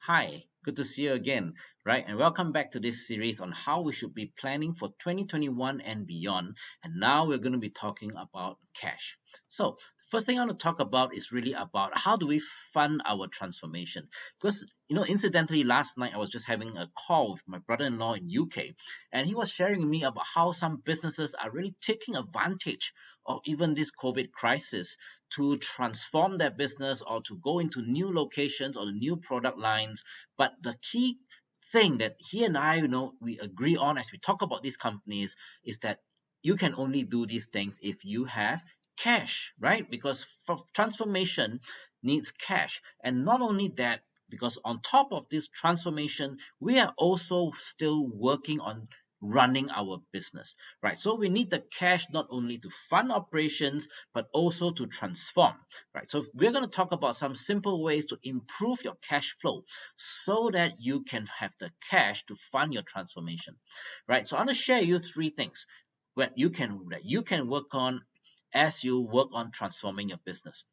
Hi, good to see you again, right? And welcome back to this series on how we should be planning for 2021 and beyond. And now we're going to be talking about cash. So, the first thing I want to talk about is really about how do we fund our transformation? Because, incidentally, last night I was just having a call with my brother-in-law in UK, and he was sharing with me about how some businesses are really taking advantage of even this COVID crisis to transform their business or to go into new locations or new product lines. But the key thing that he and I, we agree on as we talk about these companies is that you can only do these things if you have cash, right? Because for transformation needs cash. And not only that, because on top of this transformation, we are also still working on running our business, right? So we need the cash not only to fund operations, but also to transform, right? So we're going to talk about some simple ways to improve your cash flow so that you can have the cash to fund your transformation, right? So I'm going to share you three things that you can work on as you work on transforming your business.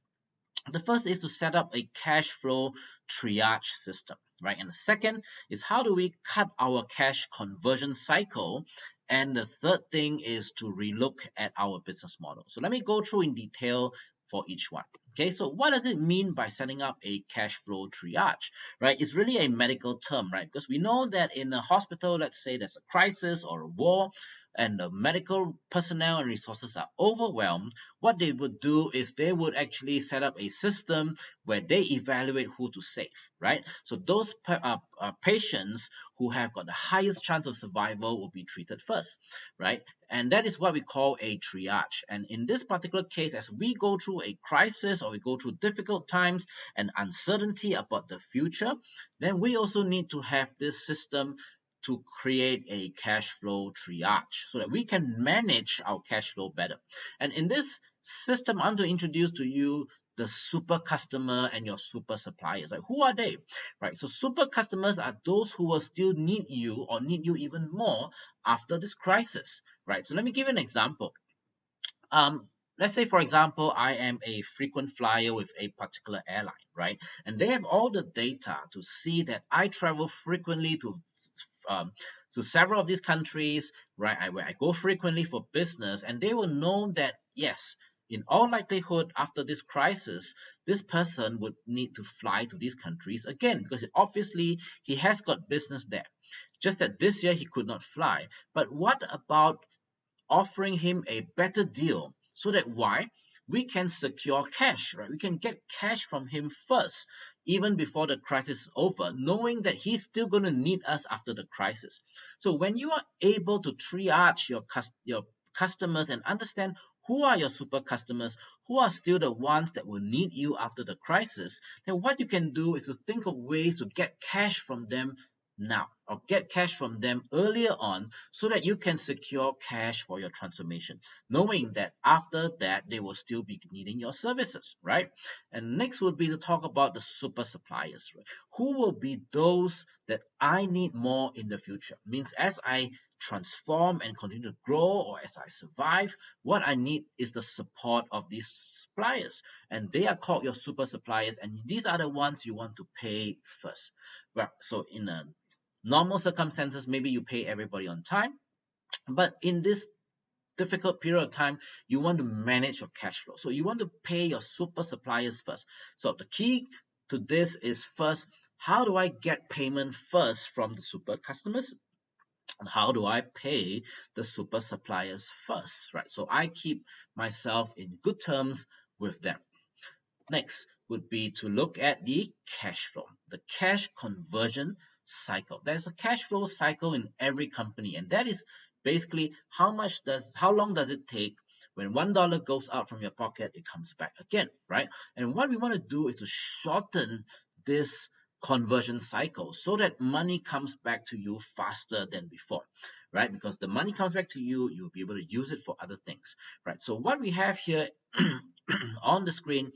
The first is to set up a cash flow triage system, right? And the second is how do we cut our cash conversion cycle? And the third thing is to relook at our business model. So let me go through in detail for each one. Okay, so what does it mean by setting up a cash flow triage, right? It's really a medical term, right? Because we know that in a hospital, let's say there's a crisis or a war, and the medical personnel and resources are overwhelmed. What they would do is they would actually set up a system where they evaluate who to save, right? So those patients who have got the highest chance of survival will be treated first, right? And that is what we call a triage. And in this particular case, as we go through a crisis or we go through difficult times and uncertainty about the future, then we also need to have this system to create a cash flow triage so that we can manage our cash flow better. And in this system, I'm to introduce to you the super customer and your super suppliers. Like, who are they? Right. So super customers are those who will still need you or need you even more after this crisis. Right. So let me give you an example. Um, let's say, for example, I am a frequent flyer with a particular airline, right? And they have all the data to see that I travel frequently um, to several of these countries, right? Where I go frequently for business, and they will know that yes, in all likelihood, after this crisis, this person would need to fly to these countries again because obviously he has got business there. Just that this year he could not fly. But what about offering him a better deal so that why we can secure cash, right? We can get cash from him first, even before the crisis is over, knowing that he's still going to need us after the crisis. So when you are able to triage your customers and understand who are your super customers, who are still the ones that will need you after the crisis, then what you can do is to think of ways to get cash from them now or get cash from them earlier on so that you can secure cash for your transformation, knowing that after that they will still be needing your services, right? And next would be to talk about the super suppliers, right? Who will be those that I need more in the future? Means as I transform and continue to grow or as I survive, what I need is the support of these suppliers, and they are called your super suppliers, and these are the ones you want to pay first. Well, so in a normal circumstances, maybe you pay everybody on time, but in this difficult period of time, you want to manage your cash flow. So you want to pay your super suppliers first. So the key to this is first, how do I get payment first from the super customers? And how do I pay the super suppliers first, right? So I keep myself in good terms with them. Next would be to look at the cash flow, the cash conversion cycle. There's a cash flow cycle in every company, and that is basically how long does it take when $1 goes out from your pocket, it comes back again, right? And what we want to do is to shorten this conversion cycle so that money comes back to you faster than before, right? Because the money comes back to you, you'll be able to use it for other things, right? So what we have here on the screen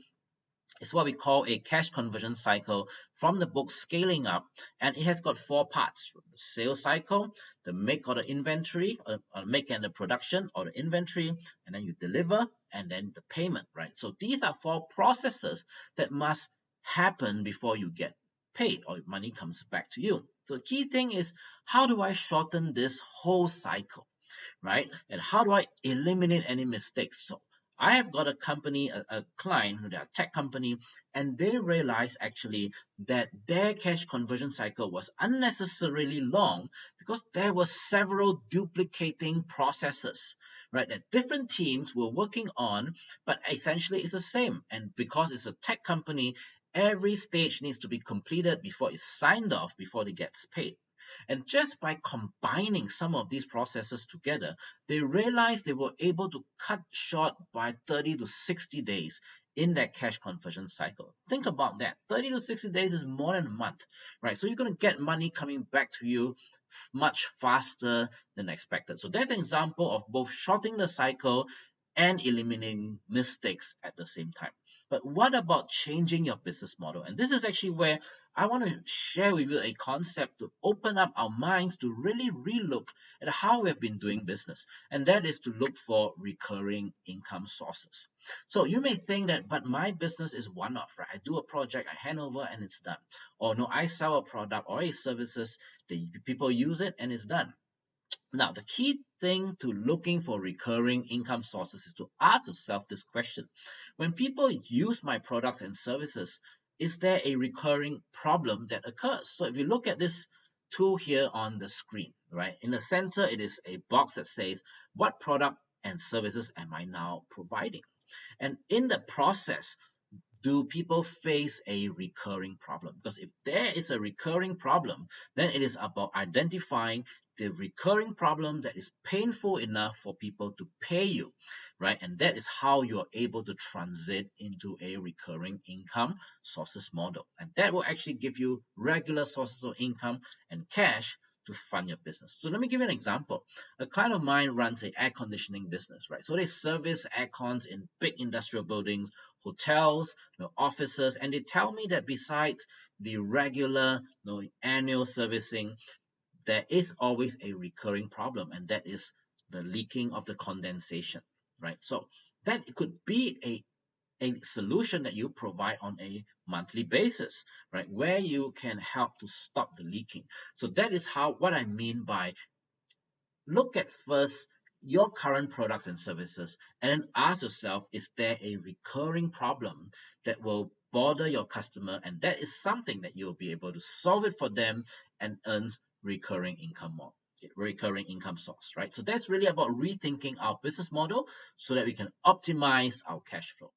is what we call a cash conversion cycle from the book Scaling Up, and it has got four parts: the sales cycle, the make or the inventory, or make and the production or the inventory, and then you deliver, and then the payment, right? So these are four processes that must happen before you get paid or money comes back to you. So the key thing is, how do I shorten this whole cycle, right? And how do I eliminate any mistakes? So I have got a company, a client, who they are a tech company, and they realized actually that their cash conversion cycle was unnecessarily long because there were several duplicating processes, right? That different teams were working on, but essentially it's the same. And because it's a tech company, every stage needs to be completed before it's signed off, before it gets paid. And just by combining some of these processes together, they realized they were able to cut short by 30 to 60 days in that cash conversion cycle. Think about that. 30 to 60 days is more than a month, right? So you're going to get money coming back to you much faster than expected. So that's an example of both shortening the cycle and eliminating mistakes at the same time. But what about changing your business model? And this is actually where I want to share with you a concept to open up our minds to really relook at how we have been doing business. And that is to look for recurring income sources. So you may think that, but my business is one off, right? I do a project, I hand over, and it's done. Or no, I sell a product or a services, the people use it and it's done. Now, the key thing to looking for recurring income sources is to ask yourself this question. When people use my products and services, is there a recurring problem that occurs? So if you look at this tool here on the screen, right, in the center, it is a box that says, what product and services am I now providing? And in the process, do people face a recurring problem? Because if there is a recurring problem, then it is about identifying the recurring problem that is painful enough for people to pay you, right? And that is how you're able to transit into a recurring income sources model. And that will actually give you regular sources of income and cash to fund your business. So let me give you an example. A client of mine runs an air conditioning business, right? So they service air cons in big industrial buildings, hotels, offices, and they tell me that besides the regular annual servicing, there is always a recurring problem, and that is the leaking of the condensation, right? So that it could be a solution that you provide on a monthly basis, right? Where you can help to stop the leaking. So that is what I mean by look at first your current products and services and then ask yourself, is there a recurring problem that will bother your customer, and that is something that you'll be able to solve it for them and earn recurring income source, right? So that's really about rethinking our business model so that we can optimize our cash flow.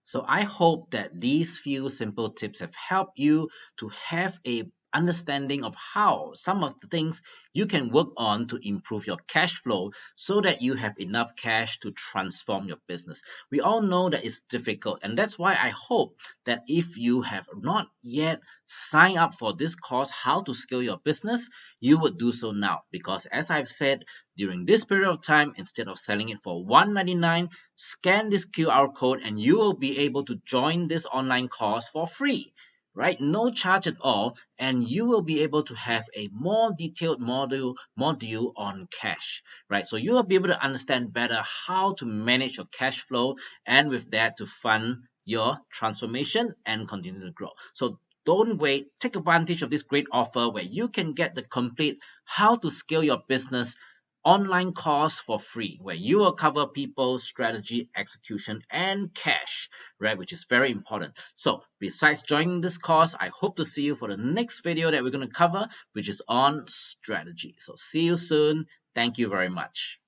So I hope that these few simple tips have helped you to have a understanding of how some of the things you can work on to improve your cash flow so that you have enough cash to transform your business. We all know that it's difficult, and that's why I hope that if you have not yet signed up for this course, how to scale your business, you would do so now, because as I've said, during this period of time, instead of selling it for $199, scan this QR code and you will be able to join this online course for free, right? No charge at all, and you will be able to have a more detailed module on cash, right? So you will be able to understand better how to manage your cash flow, and with that to fund your transformation and continue to grow. So don't wait, take advantage of this great offer where you can get the complete how to scale your business online course for free, where you will cover people, strategy, execution, and cash, right? Which is very important. So besides joining this course, I hope to see you for the next video that we're going to cover, which is on strategy. So see you soon. Thank you very much.